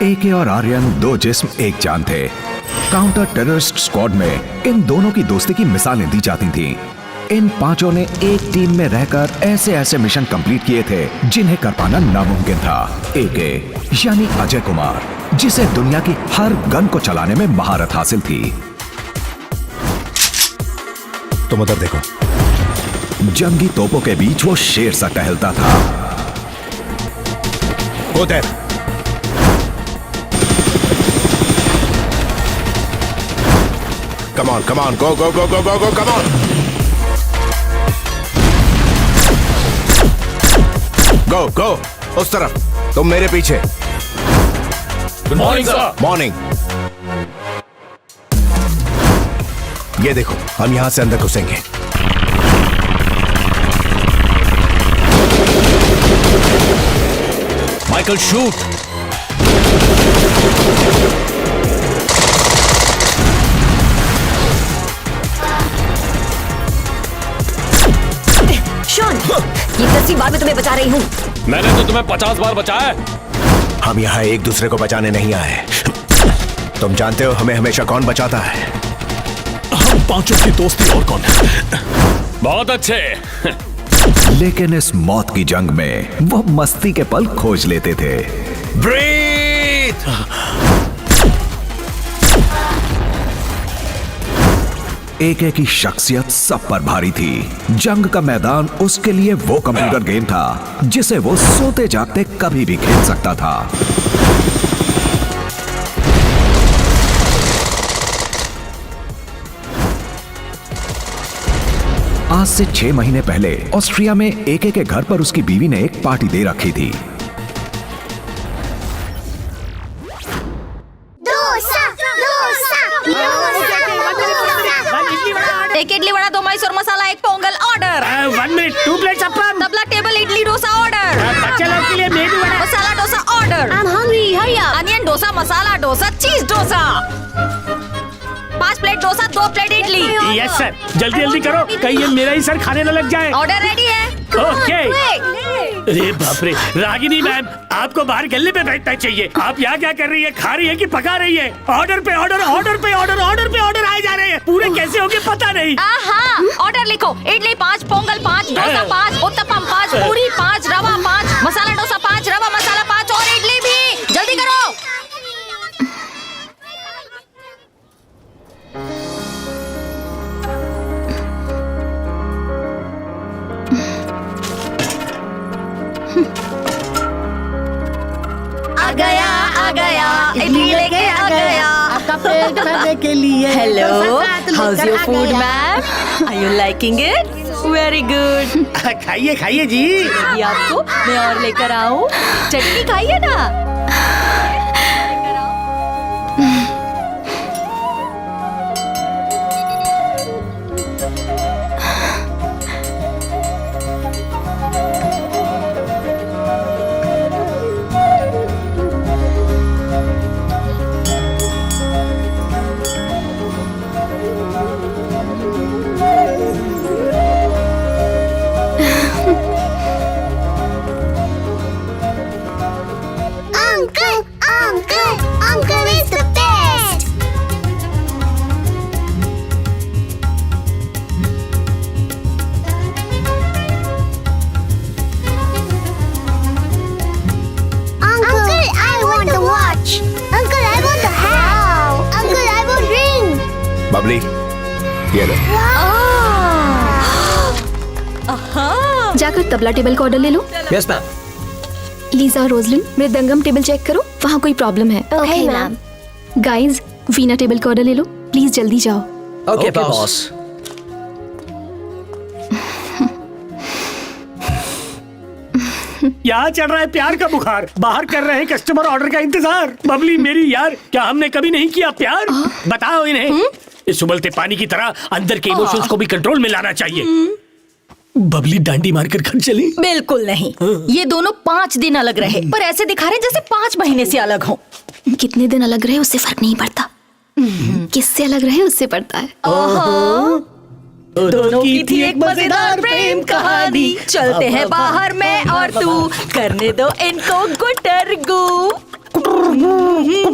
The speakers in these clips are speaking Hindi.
एके और आर्यन दो जिस्म एक जान थे। काउंटर टेररिस्ट स्क्वाड में इन दोनों की दोस्ती की मिसालें दी जाती थीं। इन पांचों ने एक टीम में रहकर ऐसे ऐसे मिशन कंप्लीट किए थे जिन्हें कर पाना नामुमकिन था। एके यानी अजय कुमार, जिसे दुनिया की हर गन को चलाने में महारत हासिल थी। तुम उधर देखो। जंगी तोपों के बीच वो शेर सा टहलता था। उधर come on, go, come on. Go, उस तरफ, तुम मेरे पीछे। Good morning sir. मॉर्निंग। ये देखो, हम यहां से अंदर घुसेंगे। Michael shoot. ये 10वीं बार मैं तुम्हें बचा रही हूँ। मैंने तो तुम्हें 50 बार बचाया है। हम यहाँ एक दूसरे को बचाने नहीं आए। तुम जानते हो हमें हमेशा कौन बचाता है? हम पांचों की दोस्ती और कौन है? बहुत अच्छे। लेकिन इस मौत की जंग में वो मस्ती के पल खोज लेते थे। ब्रीथ। एके की शख्सियत सब पर भारी थी। जंग का मैदान उसके लिए वो कंप्यूटर गेम था जिसे वो सोते जागते कभी भी खेल सकता था। आज से 6 महीने पहले ऑस्ट्रिया में एके के घर पर उसकी बीवी ने एक पार्टी दे रखी थी। एक idli vada, 2 Mysore masala, 1 pongal order. 1 minute, 2 plates appam. Tabla table idli dosa order. बच्चे लोग के लिए medu vada. Masala dosa order. I'm hungry, hurry up. Onion dosa, masala dosa, cheese dosa. 5 plate dosa, 2 plate idli. Yes sir, जल्दी करो, कहीं ये मेरा ही सर खाने न लग जाए। ऑर्डर रेडी है। ओके। अरे बाप रे, रागिनी मैम, आपको बाहर गल्ले पे बैठना चाहिए। आप यहाँ क्या कर रही है? खा रही है कि पका रही है? ऑर्डर पे ऑर्डर आए जा रहे हैं। पूरे कैसे होंगे पता नहीं। ऑर्डर लिखो। इडली 5, पोंगल 5, डोसा 5, उत्तपम 5, पूरी 5, रवा 5, मसाला डोसा 5, रवा मसाला 5 और इडली भी। जल्दी करो। आ गया इडली लेके आ गया आपका पेट भरने के लिए। Hello, how's your food ma'am? Are you liking it? Very good. खाइए जी। ये आपको मैं और लेकर आऊं? चटनी खाइए ना। Uncle is the best. Uncle, I want the watch. Uncle, I want the hat. Uncle, I want ring. Babli, ये लो। जाकर तबला टेबल का ऑर्डर ले लो। Yes ma'am. लीजा और रोजलिन, मृदंगम टेबल चेक करो, वहाँ कोई प्रॉब्लम है। Okay, ma'am. Guys, Veena table का ऑर्डर ले लो, प्लीज जल्दी जाओ। Okay boss. यहाँ चढ़ रहा है प्यार का बुखार। बाहर कर रहे हैं कस्टमर ऑर्डर का इंतजार। बबली मेरी यार, क्या हमने कभी नहीं किया प्यार? बताओ इन्हें। इस उबलते पानी की तरह अंदर के इमोशंस को भी कंट्रोल में लाना चाहिए। बबली डांडी मारकर घर चली? बिल्कुल नहीं। ये दोनों 5 दिन अलग रहे, पर ऐसे दिखा रहे जैसे 5 महीने से अलग हो। कितने दिन अलग रहे उससे फर्क नहीं पड़ता, किससे अलग रहे उससे पड़ता है। दोनों की थी एक मजेदार प्रेम कहानी। चलते हैं बाहर में और तू, करने दो इनको गुटरगू। न्यूली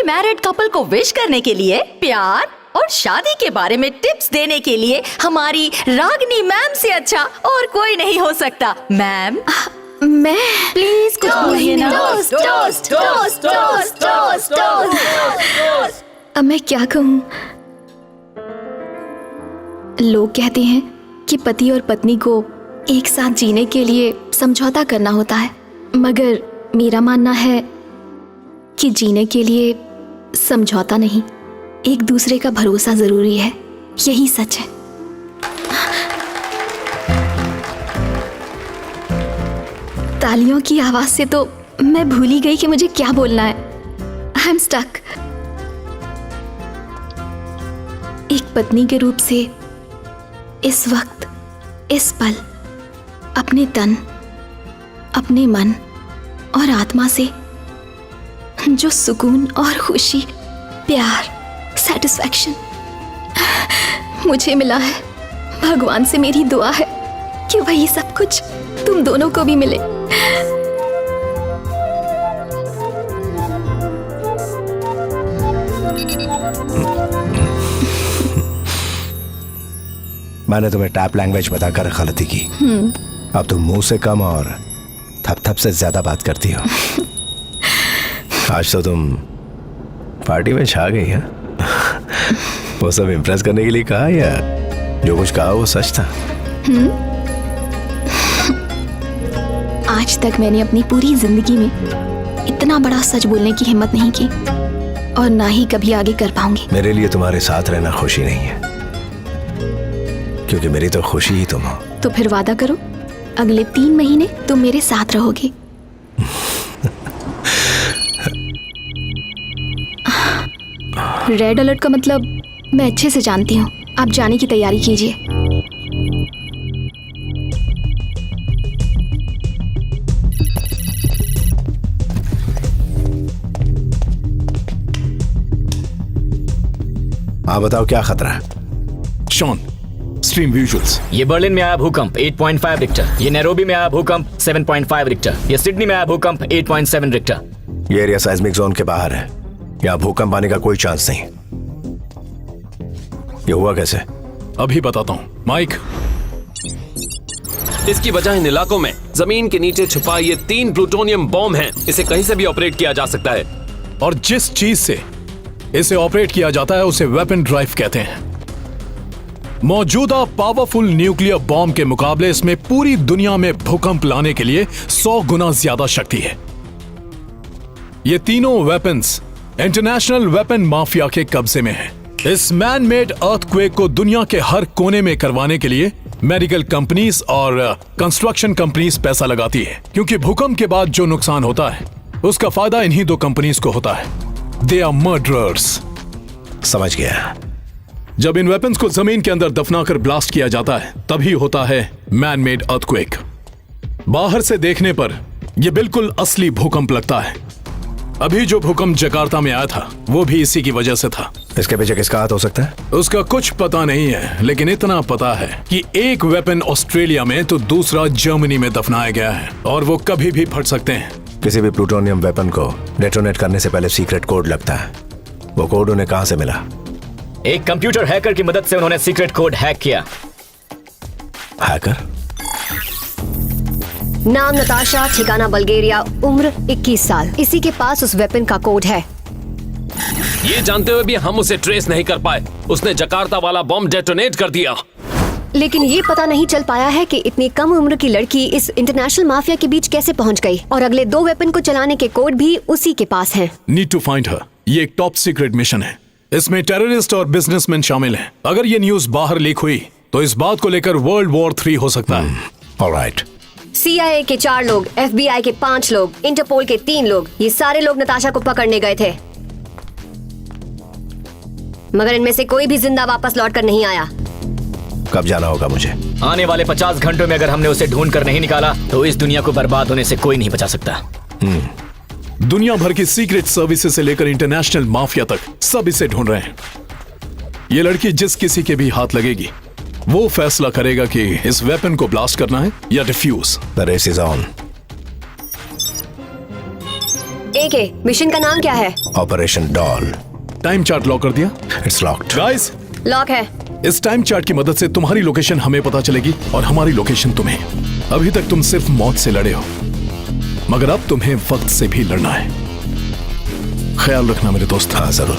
मैरिड कपल को विश करने के लिए, प्यार और शादी के बारे में टिप्स देने के लिए हमारी रागिनी मैम से अच्छा और कोई नहीं हो सकता। मैम मैं प्लीज कुछ बोलिए ना। अब मैं क्या कहूँ? लोग कहते हैं कि पति और पत्नी को एक साथ जीने के लिए समझौता करना होता है, मगर मेरा मानना है कि जीने के लिए समझौता नहीं, एक दूसरे का भरोसा जरूरी है। यही सच है। तालियों की आवाज से तो मैं भूल ही गई कि मुझे क्या बोलना है। I am stuck. एक पत्नी के रूप से इस वक्त, इस पल, अपने तन, अपने मन और आत्मा से जो सुकून और खुशी, प्यार, सेटिस्फैक्शन मुझे मिला है, भगवान से मेरी दुआ है कि वही सब कुछ तुम दोनों को भी मिले। मैंने तुम्हें टैप लैंग्वेज बताकर गलती की। अब तुम मुंह से कम और थप थप से ज्यादा बात करती हो। आज तो तुम पार्टी में छा गई है। वो सब इम्प्रेस करने के लिए कहा या जो कुछ कहा वो सच था? आज तक मैंने अपनी पूरी जिंदगी में इतना बड़ा सच बोलने की हिम्मत नहीं की और ना ही कभी आगे कर पाऊंगी। मेरे लिए तुम्हारे साथ रहना खुशी नहीं है, क्योंकि मेरी तो खुशी ही तुम हो। तो फिर वादा करो, अगले 3 महीने तुम मेरे साथ रहोगे। रेड अलर्ट का मतलब मैं अच्छे से जानती हूँ। आप जाने की तैयारी कीजिए। हाँ बताओ, क्या खतरा है? Shaun, stream visuals. ये बर्लिन में आया भूकंप 8.5 रिक्टर। ये नैरोबी में आया भूकंप 7.5 रिक्टर। ये सिडनी में आया भूकंप 8.7 रिक्टर। ये एरिया साइज्मिक जोन के बाहर है, यहाँ भूकंप आने का कोई चांस नहीं। ये हुआ कैसे? अभी बताता हूँ माइक। इसकी वजह इन इलाकों में जमीन के नीचे छुपा ये 3 प्लूटोनियम बॉम्ब हैं। इसे कहीं से भी ऑपरेट किया जा सकता है, और जिस चीज से इसे ऑपरेट किया जाता है उसे वेपन ड्राइव कहते हैं। मौजूदा पावरफुल न्यूक्लियर बॉम्ब के मुकाबले इसमें पूरी दुनिया में भूकंप लाने के लिए 100 गुना ज्यादा शक्ति है। ये तीनों वेपन्स इंटरनेशनल वेपन माफिया के कब्जे में हैं। इस मैन मेड अर्थक्वेक को दुनिया के हर कोने में करवाने के लिए मेडिकल कंपनीज और कंस्ट्रक्शन कंपनीज पैसा लगाती है, क्योंकि भूकंप के बाद जो नुकसान होता है उसका फायदा इन्हीं 2 कंपनीज को होता है। They are murderers. समझ गया। जब इन वेपन्स को जमीन के अंदर दफनाकर ब्लास्ट किया जाता है तभी होता है मैन मेड अर्थक्वेक। बाहर से देखने पर यह बिल्कुल असली भूकंप लगता है। अभी जो भूकंप जकार्ता में आया था वो भी इसी की वजह से था। इसके पीछे किसका हाथ हो सकता है? उसका कुछ पता नहीं है, लेकिन इतना पता है कि एक वेपन ऑस्ट्रेलिया में तो दूसरा जर्मनी में दफनाया गया है, और वो कभी भी फट सकते हैं। किसी भी प्लूटोनियम वेपन को डेटोनेट करने से पहले सीक्रेट कोड लगता है। वो कोड उन्हें कहां से मिला? एक कंप्यूटर हैकर की मदद से उन्होंने सीक्रेट कोड हैक किया। हैकर? नाम नताशा, ठिकाना बल्गेरिया, उम्र 21 साल। इसी के पास उस वेपन का कोड है। ये जानते हुए भी हम उसे ट्रेस नहीं कर पाए। उसने जकार्ता वाला बॉम्ब डेटोनेट कर दिया। लेकिन ये पता नहीं चल पाया है कि इतनी कम उम्र की लड़की इस इंटरनेशनल माफिया के बीच कैसे पहुंच गई, और अगले 2 वेपन को चलाने के कोड भी उसी के पास हैं। Need to find her. ये एक टॉप सीक्रेट मिशन है। इसमें टेररिस्ट और बिजनेसमैन शामिल हैं। अगर ये न्यूज बाहर लीक हुई तो इस बात को लेकर वर्ल्ड वॉर 3 हो सकता है। ऑलराइट। CIA के 4 लोग, FBI के 5 लोग, इंटरपोल के 3 लोग, ये सारे लोग नताशा को पकड़ने गए थे, मगर इनमें से कोई भी जिंदा वापस लौट कर नहीं आया। कब जाना होगा मुझे? आने वाले 50 घंटों में अगर हमने उसे ढूंढ कर नहीं निकाला तो इस दुनिया को बर्बाद होने से कोई नहीं बचा सकता। दुनिया भर की सीक्रेट सर्विसेज से लेकर इंटरनेशनल माफिया तक सब इसे ढूंढ रहे हैं। ये लड़की जिस किसी के भी हाथ लगेगी वो फैसला करेगा कि इस वेपन को ब्लास्ट करना है या defuse. The race is on. AK, mission का नाम क्या है? Operation doll. Time chart lock कर दिया? It's locked. गाइस, लॉक है। इस टाइम चार्ट की मदद से तुम्हारी लोकेशन हमें पता चलेगी और हमारी लोकेशन तुम्हें। अभी तक तुम सिर्फ मौत से लड़े हो, मगर अब तुम्हें वक्त से भी लड़ना है। ख्याल रखना मेरे दोस्त। हाँ जरूर।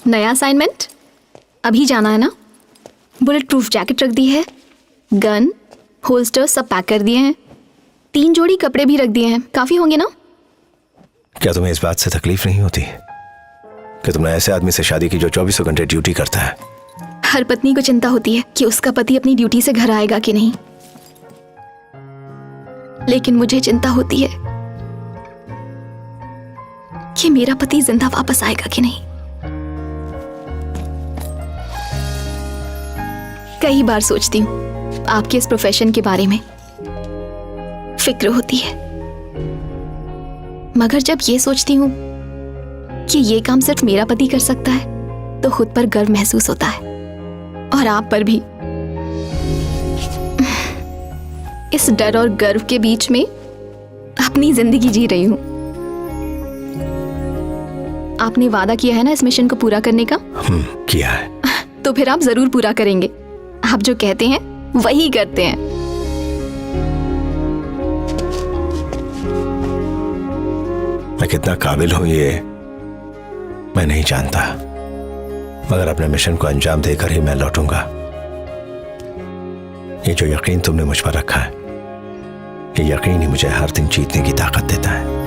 नया असाइनमेंट? अभी जाना है ना? बुलेट प्रूफ जैकेट रख दी है, गन, होल्स्टर सब पैक कर दिए हैं, 3 जोड़ी कपड़े भी रख दिए हैं। काफी होंगे ना? क्या तुम्हें इस बात से तकलीफ नहीं होती कि तुमने ऐसे आदमी से शादी की जो 24 घंटे ड्यूटी करता है? हर पत्नी को चिंता होती है कि उसका पति अपनी ड्यूटी से घर आएगा कि नहीं, लेकिन मुझे चिंता होती है कि मेरा पति जिंदा वापस आएगा कि नहीं। कई बार सोचती हूँ आपके इस प्रोफेशन के बारे में, फिक्र होती है, मगर जब ये सोचती हूँ कि ये काम सिर्फ मेरा पति कर सकता है तो खुद पर गर्व महसूस होता है, और आप पर भी। इस डर और गर्व के बीच में अपनी जिंदगी जी रही हूं। आपने वादा किया है ना इस मिशन को पूरा करने का? किया है। तो फिर आप जरूर पूरा करेंगे। आप जो कहते हैं वही करते हैं। मैं कितना काबिल हूं ये मैं नहीं जानता, मगर अपने मिशन को अंजाम देकर ही मैं लौटूंगा। ये जो यकीन तुमने मुझ पर रखा है, ये यकीन ही मुझे हर दिन जीतने की ताकत देता है।